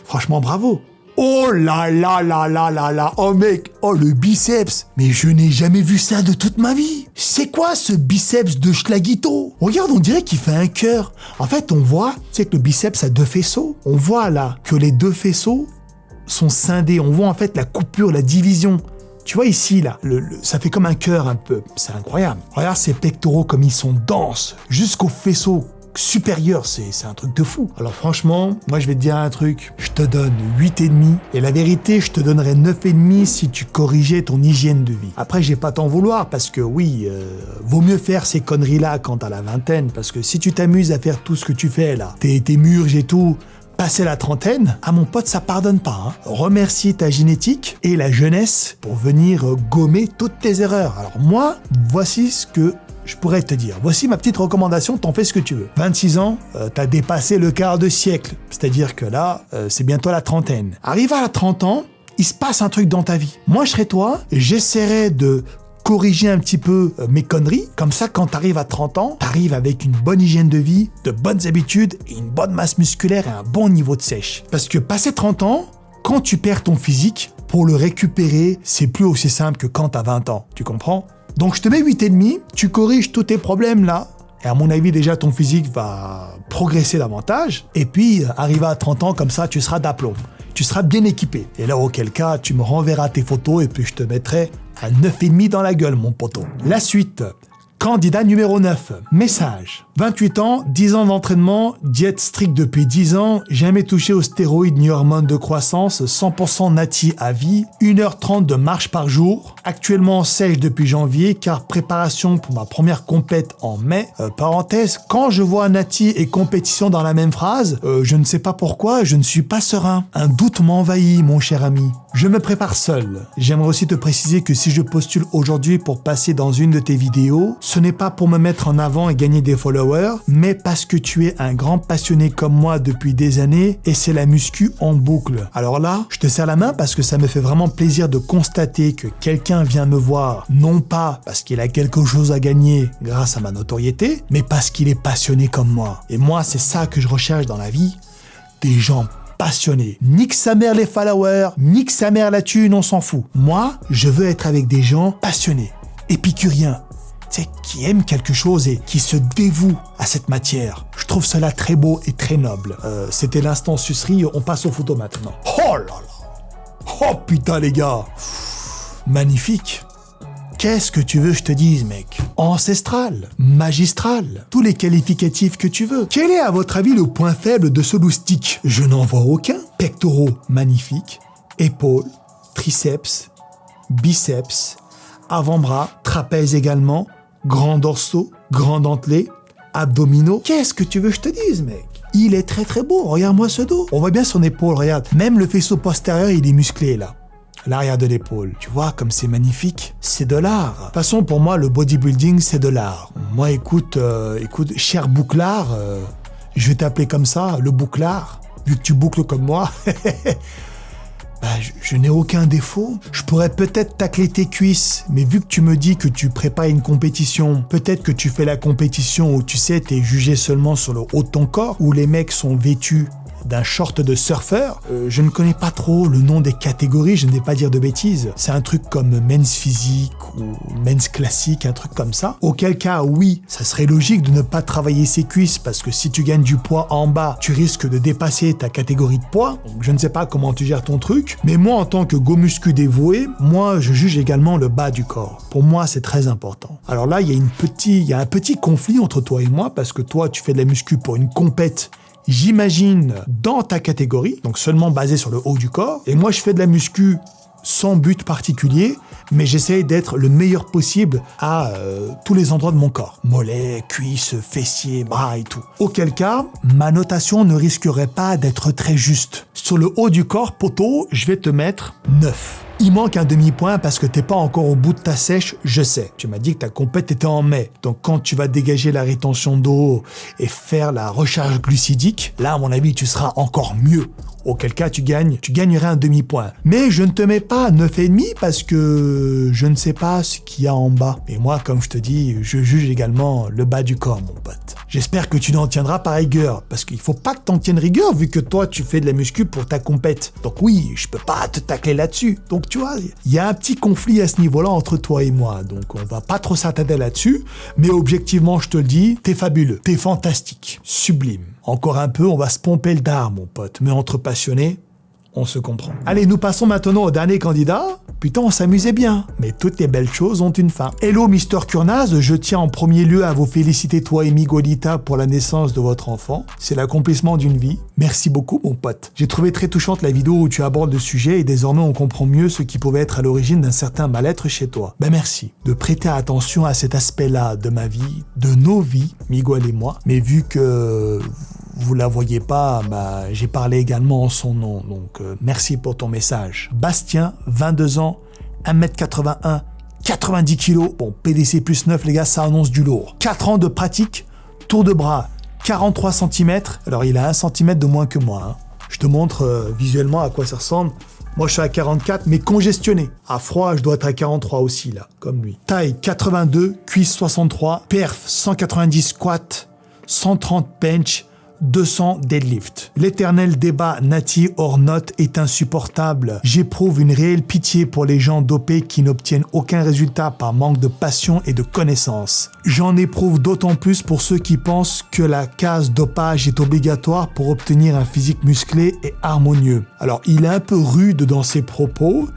Franchement, bravo. Oh là là là là là là. Oh mec, oh le biceps. Mais je n'ai jamais vu ça de toute ma vie. C'est quoi ce biceps de Schlaguito? Regarde, on dirait qu'il fait un cœur. En fait, on voit, tu sais que le biceps a deux faisceaux. On voit là que les deux faisceaux sont scindés. On voit en fait la coupure, la division. Tu vois ici, là, ça fait comme un cœur un peu. C'est incroyable. Regarde ces pectoraux comme ils sont denses. Jusqu'au faisceau supérieur, c'est un truc de fou. Alors franchement, moi je vais te dire un truc. Je te donne 8,5. Et la vérité, je te donnerais 9,5 si tu corrigeais ton hygiène de vie. Après, j'ai pas t'en vouloir parce que oui, vaut mieux faire ces conneries-là quand t'as la vingtaine. Parce que si tu t'amuses à faire tout ce que tu fais là, tes murges et tout... Passer la trentaine, mon pote, ça pardonne pas. Hein. Remercie ta génétique et la jeunesse pour venir gommer toutes tes erreurs. Alors moi, voici ce que je pourrais te dire. Voici ma petite recommandation, t'en fais ce que tu veux. 26 ans, t'as dépassé le quart de siècle. C'est-à-dire que là, c'est bientôt la trentaine. Arrive à 30 ans, il se passe un truc dans ta vie. Moi, je serais toi, j'essaierais de corriger un petit peu mes conneries. Comme ça, quand t'arrives à 30 ans, t'arrives avec une bonne hygiène de vie, de bonnes habitudes et une bonne masse musculaire et un bon niveau de sèche. Parce que passé 30 ans, quand tu perds ton physique, pour le récupérer, c'est plus aussi simple que quand t'as 20 ans. Tu comprends? Donc je te mets 8,5, tu corriges tous tes problèmes là. Et à mon avis, déjà, ton physique va progresser davantage. Et puis, arrivé à 30 ans, comme ça, tu seras d'aplomb. Tu seras bien équipé. Et là, auquel cas, tu me renverras tes photos et puis je te mettrai à 9,5 dans la gueule, mon poteau. La suite. Candidat numéro 9. Message. 28 ans, 10 ans d'entraînement, diète stricte depuis 10 ans, jamais touché aux stéroïdes ni hormones de croissance, 100% nati à vie, 1h30 de marche par jour, actuellement sèche depuis janvier car préparation pour ma première compète en mai. Parenthèse, quand je vois nati et compétition dans la même phrase, je ne sais pas pourquoi, je ne suis pas serein. Un doute m'envahit, mon cher ami. Je me prépare seul. J'aimerais aussi te préciser que si je postule aujourd'hui pour passer dans une de tes vidéos, ce n'est pas pour me mettre en avant et gagner des followers, mais parce que tu es un grand passionné comme moi depuis des années et c'est la muscu en boucle. Alors là, je te serre la main parce que ça me fait vraiment plaisir de constater que quelqu'un vient me voir, non pas parce qu'il a quelque chose à gagner grâce à ma notoriété, mais parce qu'il est passionné comme moi. Et moi, c'est ça que je recherche dans la vie, des gens passionnés. Nique sa mère les followers, nique sa mère la thune, on s'en fout. Moi, je veux être avec des gens passionnés, épicuriens, qui aiment quelque chose et qui se dévouent à cette matière. Je trouve cela très beau et très noble. C'était l'instant sucerie, on passe aux photos maintenant. Oh là là! Oh putain les gars! Magnifique! Qu'est-ce que tu veux que je te dise, mec? Ancestral, magistral, tous les qualificatifs que tu veux. Quel est à votre avis le point faible de ce loustic? Je n'en vois aucun. Pectoraux, magnifiques. Épaules, triceps, biceps, avant-bras, trapèze également, grand dorsaux, grand dentelé, abdominaux. Qu'est-ce que tu veux que je te dise, mec? il est très très beau. Regarde-moi ce dos. On voit bien son épaule, regarde. Même le faisceau postérieur, il est musclé là. L'arrière de l'épaule. Tu vois, comme c'est magnifique. C'est de l'art. De toute façon, pour moi, le bodybuilding, c'est de l'art. Moi, écoute, cher bouclard, je vais t'appeler comme ça, le bouclard, vu que tu boucles comme moi. Je n'ai aucun défaut. Je pourrais peut-être tacler tes cuisses, mais vu que tu me dis que tu prépares une compétition, peut-être que tu fais la compétition où tu sais, t'es jugé seulement sur le haut de ton corps, où les mecs sont vêtus d'un short de surfeur. Je ne connais pas trop le nom des catégories, je ne vais pas dire de bêtises. C'est un truc comme men's physique ou men's classique, un truc comme ça. Auquel cas, oui, ça serait logique de ne pas travailler ses cuisses parce que si tu gagnes du poids en bas, tu risques de dépasser ta catégorie de poids. Donc, je ne sais pas comment tu gères ton truc, mais moi, en tant que go muscu dévoué, moi, je juge également le bas du corps. Pour moi, c'est très important. Alors là, il y a un petit conflit entre toi et moi parce que toi, tu fais de la muscu pour une compète. J'imagine dans ta catégorie, donc seulement basé sur le haut du corps, et moi je fais de la muscu sans but particulier, mais j'essaie d'être le meilleur possible à tous les endroits de mon corps. Mollets, cuisses, fessiers, bras et tout. Auquel cas, ma notation ne risquerait pas d'être très juste. Sur le haut du corps, poteau, je vais te mettre 9. Il manque un demi-point parce que t'es pas encore au bout de ta sèche, je sais. Tu m'as dit que ta compète était en mai. Donc quand tu vas dégager la rétention d'eau et faire la recharge glucidique, là à mon avis tu seras encore mieux. Auquel cas tu gagnerais un demi-point. Mais je ne te mets pas 9,5 parce que je ne sais pas ce qu'il y a en bas. Et moi, comme je te dis, je juge également le bas du corps, mon pote. J'espère que tu n'en tiendras pas rigueur, parce qu'il faut pas que t'en tiennes rigueur vu que toi tu fais de la muscu pour ta compète. Donc oui, je peux pas te tacler là-dessus. Donc tu vois, il y a un petit conflit à ce niveau-là entre toi et moi. Donc on va pas trop s'attarder là-dessus, mais objectivement, je te le dis, t'es fabuleux, t'es fantastique, sublime. Encore un peu, on va se pomper le dard, mon pote. Mais entre passionnés, on se comprend. Allez, nous passons maintenant au dernier candidat. Putain, on s'amusait bien. Mais toutes les belles choses ont une fin. Hello, Mister Kurnaz, je tiens en premier lieu à vous féliciter, toi et Miguelita, pour la naissance de votre enfant. C'est l'accomplissement d'une vie. Merci beaucoup, mon pote. J'ai trouvé très touchante la vidéo où tu abordes le sujet et désormais on comprend mieux ce qui pouvait être à l'origine d'un certain mal-être chez toi. Ben merci de prêter attention à cet aspect-là de ma vie, de nos vies, Miguel et moi. Mais vu que vous la voyez pas, j'ai parlé également en son nom, donc merci pour ton message. Bastien, 22 ans, 1m81, 90 kg, bon, PDC plus 9 les gars, ça annonce du lourd. 4 ans de pratique, tour de bras, 43 cm, alors il a 1 cm de moins que moi. Hein. Je te montre visuellement à quoi ça ressemble. Moi, je suis à 44, mais congestionné. À froid, je dois être à 43 aussi, là, comme lui. Taille 82, cuisse 63, perf 190 squat, 130 bench, 200 deadlift. L'éternel débat Nati or not est insupportable. J'éprouve une réelle pitié pour les gens dopés qui n'obtiennent aucun résultat par manque de passion et de connaissances. J'en éprouve d'autant plus pour ceux qui pensent que la case dopage est obligatoire pour obtenir un physique musclé et harmonieux. Alors, il est un peu rude dans ses propos,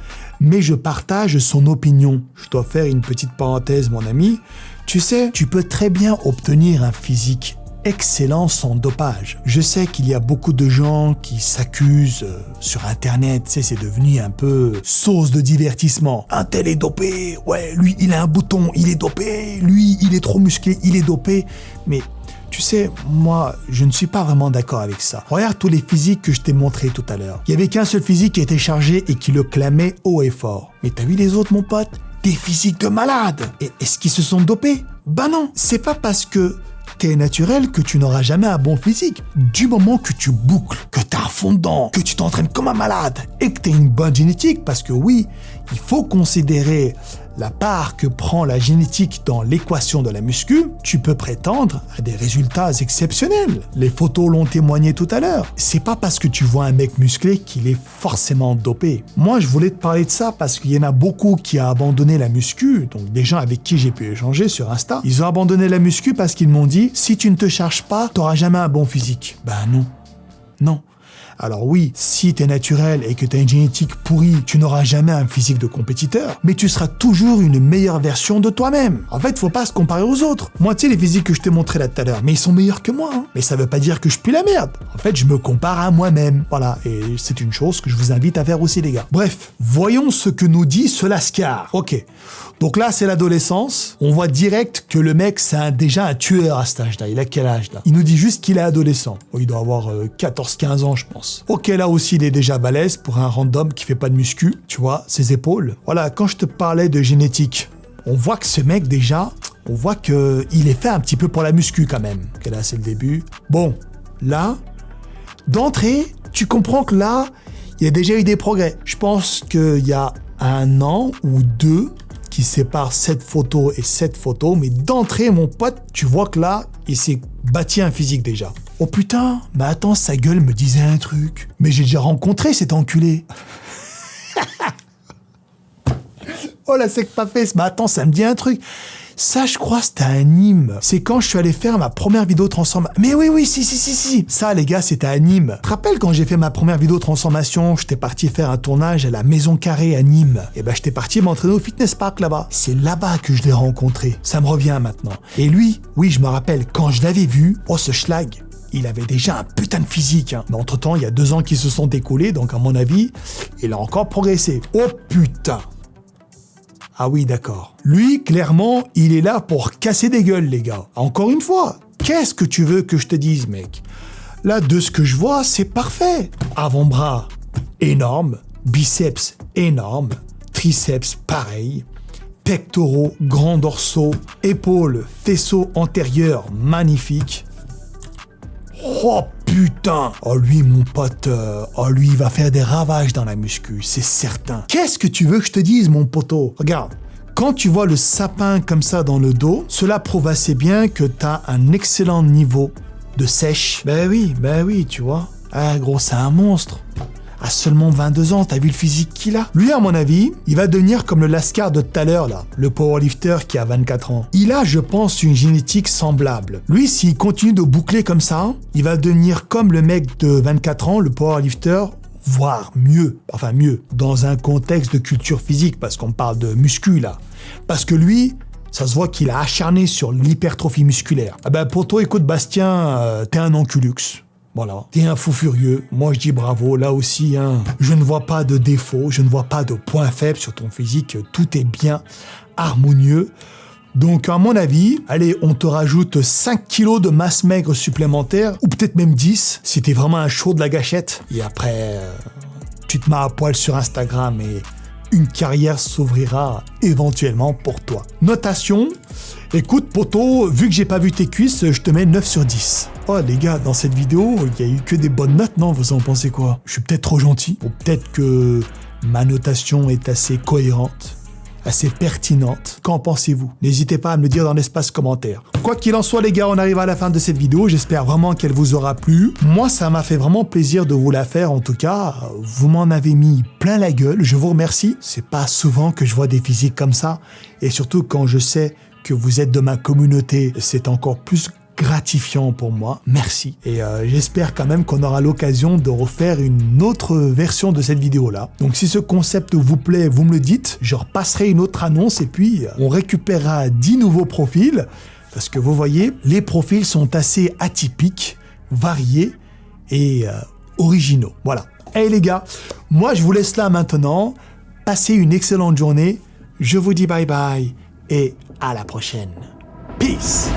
mais je partage son opinion. Je dois faire une petite parenthèse, mon ami. Tu sais, tu peux très bien obtenir un physique excellent sans dopage. Je sais qu'il y a beaucoup de gens qui s'accusent sur internet, tu sais, c'est devenu un peu source de divertissement. Un tel est dopé, ouais, lui il a un bouton, il est dopé, lui il est trop musclé, il est dopé. Mais tu sais, moi, je ne suis pas vraiment d'accord avec ça. Regarde tous les physiques que je t'ai montrés tout à l'heure. Il y avait qu'un seul physique qui était chargé et qui le clamait haut et fort. Mais t'as vu les autres, mon pote? Des physiques de malades. Et est-ce qu'ils se sont dopés? Bah non, c'est pas parce que t'es naturel que tu n'auras jamais un bon physique. Du moment que tu boucles, que t'as un fond dedans, que tu t'entraînes comme un malade et que t'as une bonne génétique, parce que oui, il faut considérer la part que prend la génétique dans l'équation de la muscu, tu peux prétendre à des résultats exceptionnels. Les photos l'ont témoigné tout à l'heure. C'est pas parce que tu vois un mec musclé qu'il est forcément dopé. Moi, je voulais te parler de ça parce qu'il y en a beaucoup qui ont abandonné la muscu, donc des gens avec qui j'ai pu échanger sur Insta. Ils ont abandonné la muscu parce qu'ils m'ont dit « Si tu ne te charges pas, t'auras jamais un bon physique. » Ben non. Non. Alors oui, si t'es naturel et que t'as une génétique pourrie, tu n'auras jamais un physique de compétiteur, mais tu seras toujours une meilleure version de toi-même. En fait, faut pas se comparer aux autres. Moi, tu sais, les physiques que je t'ai montré là tout à l'heure, mais ils sont meilleurs que moi, hein. Mais ça veut pas dire que je pue la merde. En fait, je me compare à moi-même. Voilà, et c'est une chose que je vous invite à faire aussi, les gars. Bref, voyons ce que nous dit ce Lascar. Ok. Donc là, c'est l'adolescence. On voit direct que le mec, c'est déjà un tueur à cet âge-là. Il a quel âge, là? Il nous dit juste qu'il est adolescent. Oh, il doit avoir 14-15 ans, je pense. Ok, là aussi, il est déjà balèze pour un random qui fait pas de muscu. Tu vois, ses épaules. Voilà, quand je te parlais de génétique, on voit que ce mec, déjà, on voit qu'il est fait un petit peu pour la muscu, quand même. Ok, là, c'est le début. Bon, là, d'entrée, tu comprends que là, il y a déjà eu des progrès. Je pense qu'il y a 1 an ou 2... qui sépare cette photo et cette photo, mais d'entrée, mon pote, tu vois que là, il s'est bâti un physique déjà. Oh putain, mais attends, sa gueule me disait un truc. Mais j'ai déjà rencontré cet enculé. Oh la sec pas face, mais attends, ça me dit un truc. Ça, je crois, c'était à Nîmes. C'est quand je suis allé faire ma première vidéo transformation. Mais oui, si. Ça, les gars, c'était à Nîmes. Tu te rappelles quand j'ai fait ma première vidéo transformation, j'étais parti faire un tournage à la Maison Carrée à Nîmes. Et ben, j'étais parti m'entraîner au fitness park là-bas. C'est là-bas que je l'ai rencontré. Ça me revient maintenant. Et lui, oui, je me rappelle, quand je l'avais vu, oh, ce schlag, il avait déjà un putain de physique, hein. Mais entre-temps, il y a 2 ans qui se sont écoulés, donc à mon avis, il a encore progressé. Oh putain! Ah oui, d'accord. Lui, clairement, il est là pour casser des gueules, les gars. Encore une fois, qu'est-ce que tu veux que je te dise, mec? Là, de ce que je vois, c'est parfait. Avant-bras, énorme. Biceps, énorme. Triceps, pareil. Pectoraux, grands dorsaux. Épaules, faisceaux antérieurs, magnifiques. Oh putain! Oh lui, mon pote, lui, il va faire des ravages dans la muscu, c'est certain. Qu'est-ce que tu veux que je te dise, mon poteau? Regarde, quand tu vois le sapin comme ça dans le dos, cela prouve assez bien que t'as un excellent niveau de sèche. Ben oui, tu vois. Ah gros, c'est un monstre. À seulement 22 ans, t'as vu le physique qu'il a? Lui, à mon avis, il va devenir comme le Lascar de tout à l'heure, là, le powerlifter qui a 24 ans. Il a, je pense, une génétique semblable. Lui, s'il continue de boucler comme ça, il va devenir comme le mec de 24 ans, le powerlifter, voire mieux. Enfin, mieux, dans un contexte de culture physique, parce qu'on parle de muscu, là. Parce que lui, ça se voit qu'il a acharné sur l'hypertrophie musculaire. Ah ben, pour toi, écoute, Bastien, t'es un enculux. Voilà, t'es un fou furieux, moi je dis bravo, là aussi, hein, je ne vois pas de défaut, je ne vois pas de point faible sur ton physique, tout est bien harmonieux. Donc à mon avis, allez, on te rajoute 5 kilos de masse maigre supplémentaire, ou peut-être même 10, si t'es vraiment un chaud de la gâchette. Et après, tu te mets à poil sur Instagram et une carrière s'ouvrira éventuellement pour toi. Notation, écoute poto, vu que j'ai pas vu tes cuisses, je te mets 9 sur 10. Oh les gars, dans cette vidéo, il y a eu que des bonnes notes, non? Vous en pensez quoi? Je suis peut-être trop gentil, ou peut-être que ma notation est assez cohérente, assez pertinente. Qu'en pensez-vous? N'hésitez pas à me le dire dans l'espace commentaire. Quoi qu'il en soit les gars, on arrive à la fin de cette vidéo, j'espère vraiment qu'elle vous aura plu. Moi, ça m'a fait vraiment plaisir de vous la faire, en tout cas, vous m'en avez mis plein la gueule, je vous remercie. C'est pas souvent que je vois des physiques comme ça, et surtout quand je sais que vous êtes de ma communauté, c'est encore plus gratifiant pour moi, merci. Et j'espère quand même qu'on aura l'occasion de refaire une autre version de cette vidéo-là. Donc si ce concept vous plaît, vous me le dites, je repasserai une autre annonce et puis on récupérera 10 nouveaux profils, parce que vous voyez, les profils sont assez atypiques, variés et originaux. Voilà. Hey les gars, moi je vous laisse là maintenant, passez une excellente journée, je vous dis bye bye et à la prochaine. Peace!